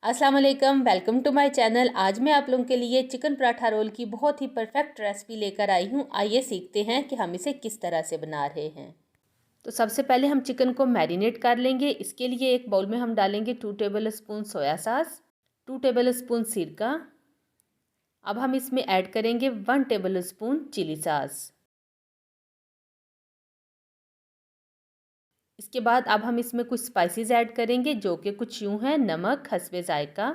अस्सलाम वालेकुम, welcome to my channel. आज मैं आप लोगों के लिए चिकन पराठा रोल की बहुत ही परफेक्ट रेसिपी लेकर आई हूँ। आइए सीखते हैं कि हम इसे किस तरह से बना रहे हैं। तो सबसे पहले हम चिकन को मैरिनेट कर लेंगे। इसके लिए एक बाउल में हम डालेंगे 2 table spoon soya sauce, 2 table spoon सिरका। अब हम इसमें ऐड करेंगे 1 टेबल स्पून चिली सॉस। इसके बाद अब हम इसमें कुछ स्पाइसेस ऐड करेंगे जो कि कुछ यूँ हैं: नमक हस्बे जायका,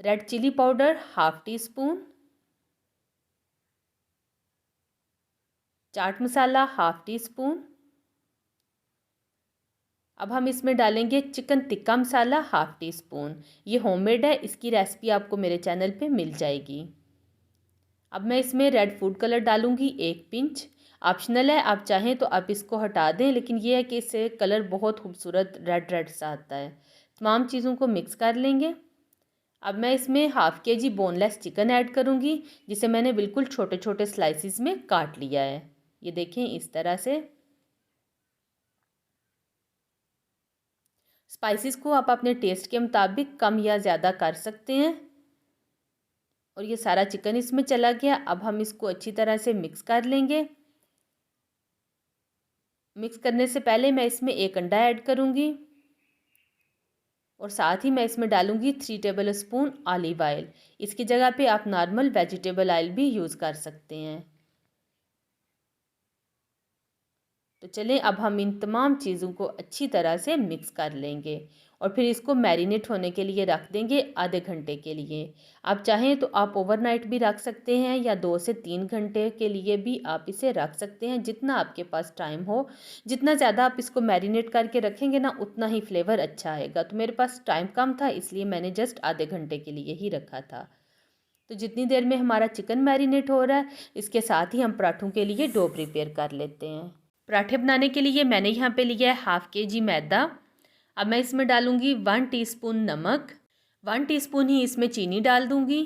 red chilli powder half teaspoon, chaat masala half teaspoon. अब हम इसमें डालेंगे chicken tikka masala half teaspoon. ये होममेड है, इसकी रेसिपी आपको मेरे चैनल पे मिल जाएगी। अब मैं इसमें रेड फूड कलर डालूंगी 1 पिंच। ऑप्शनल है, आप चाहें तो आप इसको हटा दें, लेकिन ये है कि इससे कलर बहुत खूबसूरत रेड रेड सा आता है। तमाम चीज़ों को मिक्स कर लेंगे। अब मैं इसमें half KG boneless chicken add करूँगी, जिसे मैंने बिल्कुल छोटे छोटे स्लाइसिस में काट लिया है। ये देखें, इस तरह से। स्पाइसेस को आप अपने टेस्ट के मुताबिक कम या ज़्यादा कर सकते हैं। और ये सारा चिकन इसमें चला गया। अब हम इसको अच्छी तरह से मिक्स कर लेंगे। मिक्स करने से पहले मैं इसमें 1 अंडा ऐड करूँगी और साथ ही मैं इसमें डालूँगी 3 टेबल स्पून ऑलिव ऑयल। इसकी जगह पे आप नॉर्मल वेजिटेबल ऑयल भी यूज़ कर सकते हैं। तो चलें, अब हम इन तमाम चीज़ों को अच्छी तरह से मिक्स कर लेंगे और फिर इसको मैरिनेट होने के लिए रख देंगे आधे घंटे के लिए। आप चाहें तो आप ओवरनाइट भी रख सकते हैं या 2 से 3 घंटे के लिए भी आप इसे रख सकते हैं, जितना आपके पास टाइम हो। जितना ज़्यादा आप इसको मैरिनेट करके रखेंगे ना, उतना ही फ्लेवर अच्छा आएगा। तो मेरे पास टाइम कम था, इसलिए मैंने जस्ट आधे घंटे के लिए ही रखा था। तो जितनी देर में हमारा चिकन मैरिनेट हो रहा है, इसके साथ ही हम पराठों के लिए डो प्रिपेयर कर लेते हैं। पराठे बनाने के लिए मैंने यहाँ पे लिया है हाफ केजी मैदा। अब मैं इसमें डालूँगी 1 टीस्पून नमक, 1 टीस्पून ही इसमें चीनी डाल दूँगी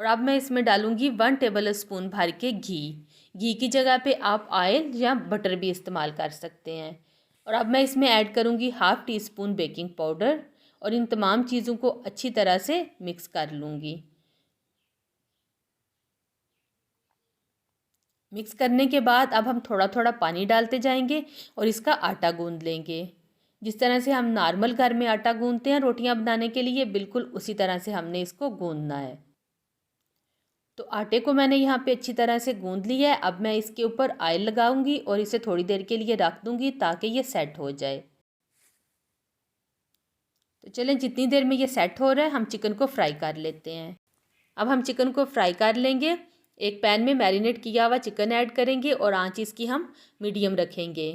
और अब मैं इसमें डालूँगी 1 टेबल स्पून भर के घी। घी की जगह पे आप ऑयल या बटर भी इस्तेमाल कर सकते हैं। और अब मैं इसमें ऐड करूँगी half tea spoon baking powder और इन तमाम चीज़ों को अच्छी तरह से मिक्स कर लूँगी। मिक्स करने के बाद अब हम थोड़ा थोड़ा पानी डालते जाएंगे और इसका आटा गूंद लेंगे। जिस तरह से हम नॉर्मल घर में आटा गूंदते हैं रोटियां बनाने के लिए, बिल्कुल उसी तरह से हमने इसको गूंदना है। तो आटे को मैंने यहाँ पे अच्छी तरह से गूंद लिया है। अब मैं इसके ऊपर ऑयल लगाऊंगी और इसे थोड़ी देर के लिए रख दूंगी ताकि ये सेट हो जाए। तो चलें, जितनी देर में ये सेट हो रहा है हम चिकन को फ्राई कर लेते हैं। अब हम चिकन को फ्राई कर लेंगे। एक पैन में मैरिनेट किया हुआ चिकन ऐड करेंगे और आंच इसकी हम मीडियम रखेंगे।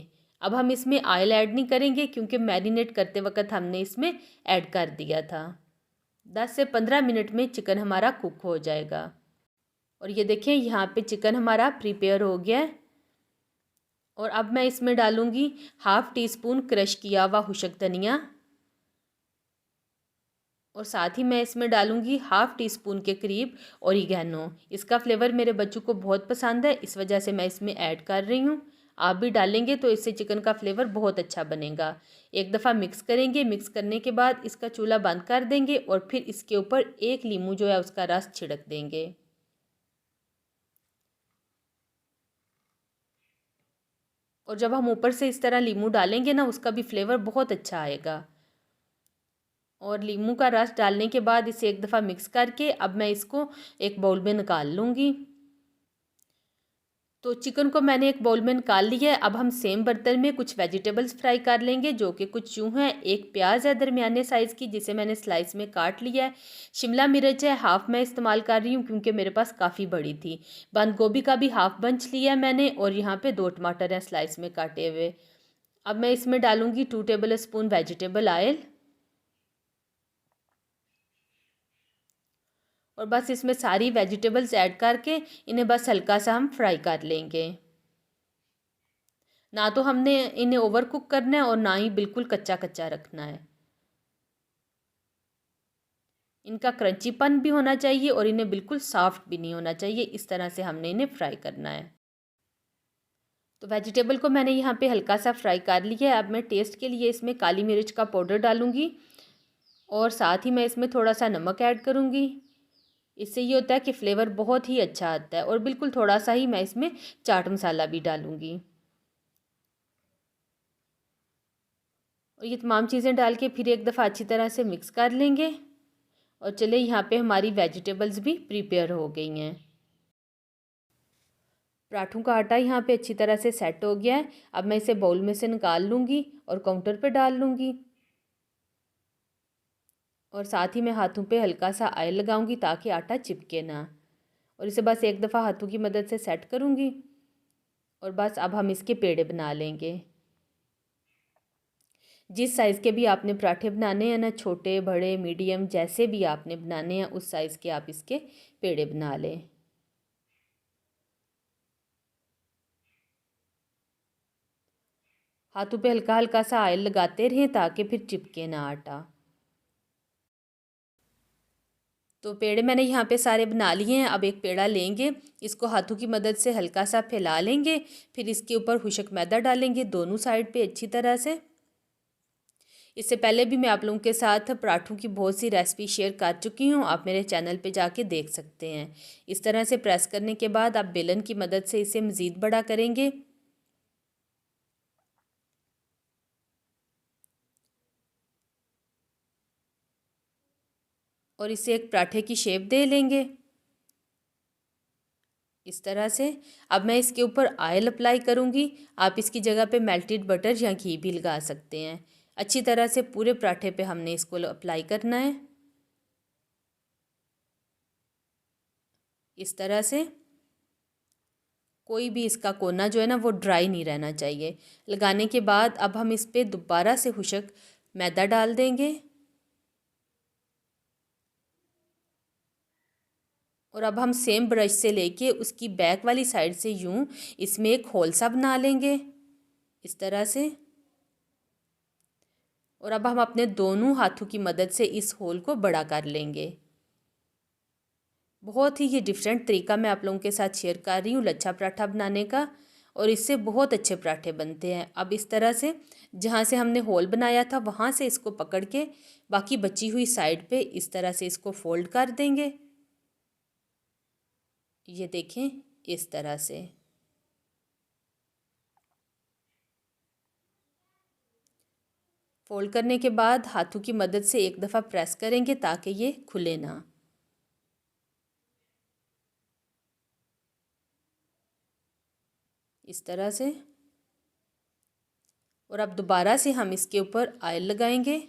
अब हम इसमें ऑयल ऐड नहीं करेंगे क्योंकि मैरिनेट करते वक्त हमने इसमें ऐड कर दिया था। 10 से 15 मिनट में चिकन हमारा कुक हो जाएगा। और ये देखें, यहाँ पे चिकन हमारा प्रिपेयर हो गया है। और अब मैं इसमें डालूँगी हाफ टी स्पून क्रश किया हुआ खुशक धनिया और साथ ही मैं इसमें डालूंगी हाफ टी स्पून के करीब ओरिगैनो। इसका फ्लेवर मेरे बच्चों को बहुत पसंद है, इस वजह से मैं इसमें ऐड कर रही हूँ। आप भी डालेंगे तो इससे चिकन का फ्लेवर बहुत अच्छा बनेगा। एक दफ़ा मिक्स करेंगे। मिक्स करने के बाद इसका चूल्हा बंद कर देंगे और फिर इसके ऊपर 1 लीमू जो है उसका रस छिड़क देंगे। और जब हम ऊपर से इस तरह लीमू डालेंगे ना, उसका भी फ्लेवर बहुत अच्छा आएगा। और लीमू का रस डालने के बाद इसे एक दफ़ा मिक्स करके अब मैं इसको एक बाउल में निकाल लूँगी। तो चिकन को मैंने एक बाउल में निकाल लिया है। अब हम सेम बर्तन में कुछ वेजिटेबल्स फ्राई कर लेंगे जो कि कुछ यूँ हैं। एक प्याज है दरमियाने साइज़ की, जिसे मैंने स्लाइस में काट लिया है। शिमला मिर्च है, हाफ़ मैं इस्तेमाल कर रही हूँ क्योंकि मेरे पास काफ़ी बड़ी थी। बंद गोभी का भी हाफ़ बंच लिया है मैंने और यहाँ पे 2 टमाटर हैं स्लाइस में काटे हुए। अब मैं इसमें डालूँगी 2 टेबल स्पून वेजिटेबल ऑयल और बस इसमें सारी वेजिटेबल्स ऐड करके इन्हें बस हल्का सा हम फ्राई कर लेंगे। ना तो हमने इन्हें ओवर कुक करना है और ना ही बिल्कुल कच्चा कच्चा रखना है। इनका क्रंचीपन भी होना चाहिए और इन्हें बिल्कुल सॉफ्ट भी नहीं होना चाहिए। इस तरह से हमने इन्हें फ्राई करना है। तो वेजिटेबल को मैंने यहाँ पे हल्का सा फ्राई कर लिया है। अब मैं टेस्ट के लिए इसमें काली मिर्च का पाउडर डालूँगी और साथ ही मैं इसमें थोड़ा सा नमक ऐड करूँगी। इससे ये होता है कि फ्लेवर बहुत ही अच्छा आता है। और बिल्कुल थोड़ा सा ही मैं इसमें चाट मसाला भी डालूँगी। और ये तमाम चीज़ें डाल के फिर एक दफ़ा अच्छी तरह से मिक्स कर लेंगे। और चलिए यहाँ पे हमारी वेजिटेबल्स भी प्रिपेयर हो गई हैं। पराठों का आटा यहाँ पे अच्छी तरह से सेट हो गया है। अब मैं इसे बाउल में से निकाल लूँगी और काउंटर पे डाल लूँगी। और साथ ही मैं हाथों पे हल्का सा ऑयल लगाऊंगी ताकि आटा चिपके ना। और इसे बस एक दफ़ा हाथों की मदद से सेट करूँगी। और बस अब हम इसके पेड़े बना लेंगे। जिस साइज़ के भी आपने पराठे बनाने हैं ना, छोटे बड़े मीडियम जैसे भी आपने बनाने हैं उस साइज़ के आप इसके पेड़े बना लें। हाथों पे हल्का हल्का सा ऑयल लगाते रहें ताकि फिर चिपके ना आटा। तो पेड़े मैंने यहाँ पे सारे बना लिए हैं। अब एक पेड़ा लेंगे, इसको हाथों की मदद से हल्का सा फैला लेंगे। फिर इसके ऊपर खुशक मैदा डालेंगे दोनों साइड पे अच्छी तरह से। इससे पहले भी मैं आप लोगों के साथ पराठों की बहुत सी रेसिपी शेयर कर चुकी हूँ, आप मेरे चैनल पे जाके देख सकते हैं। इस तरह से प्रेस करने के बाद आप बेलन की मदद से इसे मज़ीद बड़ा करेंगे। और इसे एक पराठे की शेप दे लेंगे इस तरह से। अब मैं इसके ऊपर ऑयल अप्लाई करूँगी। आप इसकी जगह पे मेल्टेड बटर या घी भी लगा सकते हैं। अच्छी तरह से पूरे पराठे पे हमने इसको अप्लाई करना है इस तरह से। कोई भी इसका कोना जो है ना वो ड्राई नहीं रहना चाहिए। लगाने के बाद अब हम इस पर दोबारा से खुशक मैदा डाल देंगे। और अब हम सेम ब्रश से लेके उसकी बैक वाली साइड से यूं इसमें एक होल सा बना लेंगे इस तरह से। और अब हम अपने दोनों हाथों की मदद से इस होल को बड़ा कर लेंगे। बहुत ही ये डिफरेंट तरीका मैं आप लोगों के साथ शेयर कर रही हूँ लच्छा पराठा बनाने का। और इससे बहुत अच्छे पराठे बनते हैं। अब इस तरह से जहाँ से हमने होल बनाया था वहाँ से इसको पकड़ के बाकी बची हुई साइड पे इस तरह से इसको फोल्ड कर देंगे। ये देखें इस तरह से। फोल्ड करने के बाद हाथों की मदद से एक दफ़ा प्रेस करेंगे ताकि ये खुले ना। इस तरह से। और अब दोबारा से हम इसके ऊपर ऑयल लगाएंगे।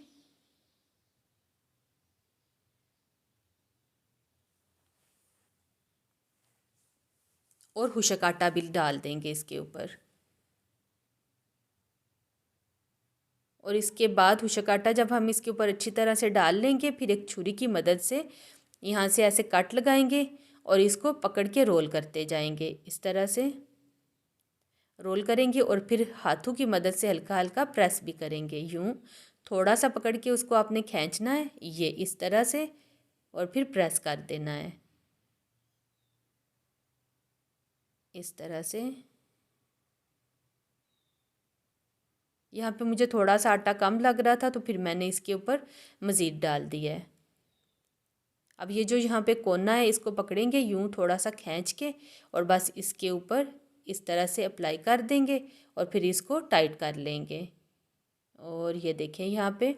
और खुशक आटा भी डाल देंगे इसके ऊपर। और इसके बाद खुशक आटा जब हम इसके ऊपर अच्छी तरह से डाल लेंगे फिर एक छुरी की मदद से यहाँ से ऐसे कट लगाएंगे और इसको पकड़ के रोल करते जाएंगे इस तरह से। रोल करेंगे और फिर हाथों की मदद से हल्का हल्का प्रेस भी करेंगे। यूं थोड़ा सा पकड़ के उसको आपने खींचना है ये इस तरह से और फिर प्रेस कर देना है इस तरह से। यहाँ पे मुझे थोड़ा सा आटा कम लग रहा था तो फिर मैंने इसके ऊपर मज़ीद डाल दिया है। अब ये जो यहाँ पे कोना है इसको पकड़ेंगे यूं थोड़ा सा खींच के और बस इसके ऊपर इस तरह से अप्लाई कर देंगे और फिर इसको टाइट कर लेंगे। और ये देखें यहाँ पे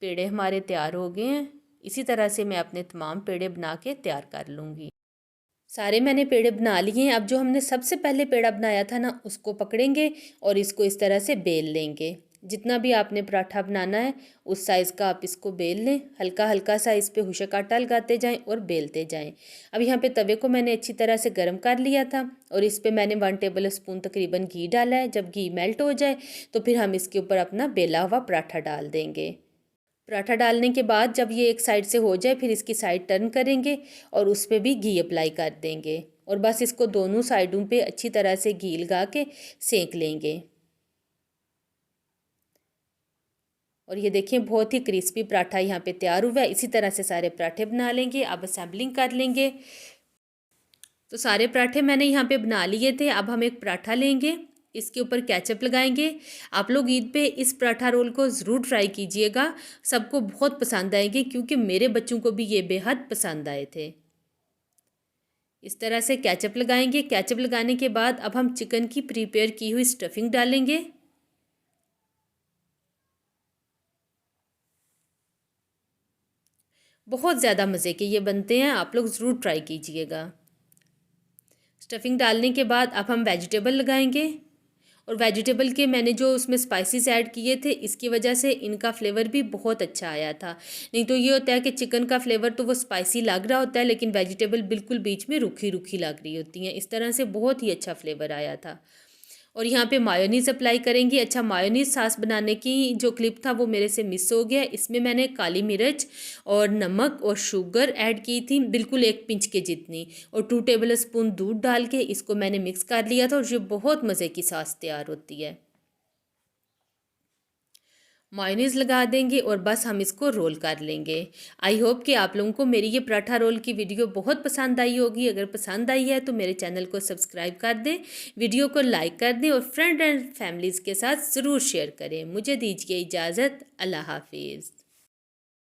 पेड़े हमारे तैयार हो गए हैं। इसी तरह से मैं अपने तमाम पेड़े बना के तैयार कर लूँगी। सारे मैंने पेड़े बना लिए हैं। अब जो हमने सबसे पहले पेड़ा बनाया था ना उसको पकड़ेंगे और इसको इस तरह से बेल लेंगे। जितना भी आपने पराठा बनाना है उस साइज़ का आप इसको बेल लें। हल्का हल्का सा इस पे खुशक आटा लगाते जाएं और बेलते जाएं। अब यहाँ पे तवे को मैंने अच्छी तरह से गर्म कर लिया था और इस पे मैंने 1 टेबल स्पून तकरीबन घी डाला है। जब घी मेल्ट हो जाए तो फिर हम इसके ऊपर अपना बेला हुआ पराठा डाल देंगे। पराठा डालने के बाद जब ये एक साइड से हो जाए फिर इसकी साइड टर्न करेंगे और उस पर भी घी अप्लाई कर देंगे। और बस इसको दोनों साइडों पे अच्छी तरह से घी लगा के सेंक लेंगे। और ये देखिए बहुत ही क्रिस्पी पराठा यहाँ पे तैयार हुआ है। इसी तरह से सारे पराठे बना लेंगे। अब असेंबलिंग कर लेंगे। तो सारे पराठे मैंने यहाँ पे बना लिए थे। अब हम एक पराठा लेंगे इसके ऊपर केचप लगाएंगे। आप लोग ईद पे इस पराठा रोल को ज़रूर ट्राई कीजिएगा, सबको बहुत पसंद आएंगे क्योंकि मेरे बच्चों को भी ये बेहद पसंद आए थे। इस तरह से केचप लगाएंगे। केचप लगाने के बाद अब हम चिकन की प्रिपेयर की हुई स्टफिंग डालेंगे। बहुत ज़्यादा मज़े के ये बनते हैं, आप लोग ज़रूर ट्राई कीजिएगा। स्टफिंग डालने के बाद अब हम वेजिटेबल लगाएंगे, और वेजिटेबल के मैंने जो उसमें स्पाइसेस ऐड किए थे इसकी वजह से इनका फ्लेवर भी बहुत अच्छा आया था। नहीं तो ये होता है कि चिकन का फ्लेवर तो वो स्पाइसी लग रहा होता है लेकिन वेजिटेबल बिल्कुल बीच में रूखी रूखी लग रही होती हैं। इस तरह से बहुत ही अच्छा फ्लेवर आया था। और यहाँ पे मायोनीज़ अप्लाई करेंगे। अच्छा, मायोनीज़ सॉस बनाने की जो क्लिप था वो मेरे से मिस हो गया। इसमें मैंने काली मिर्च और नमक और शुगर ऐड की थी, बिल्कुल 1 पिंच के जितनी, और 2 टेबल स्पून दूध डाल के इसको मैंने मिक्स कर लिया था, और ये बहुत मज़े की सॉस तैयार होती है। मायोनीज़ लगा देंगे और बस हम इसको रोल कर लेंगे। आई होप कि आप लोगों को मेरी ये पराठा रोल की वीडियो बहुत पसंद आई होगी। अगर पसंद आई है तो मेरे चैनल को सब्सक्राइब कर दें, वीडियो को लाइक कर दें और फ्रेंड एंड फैमिलीज़ के साथ ज़रूर शेयर करें। मुझे दीजिए इजाज़त। अल्लाह हाफिज़।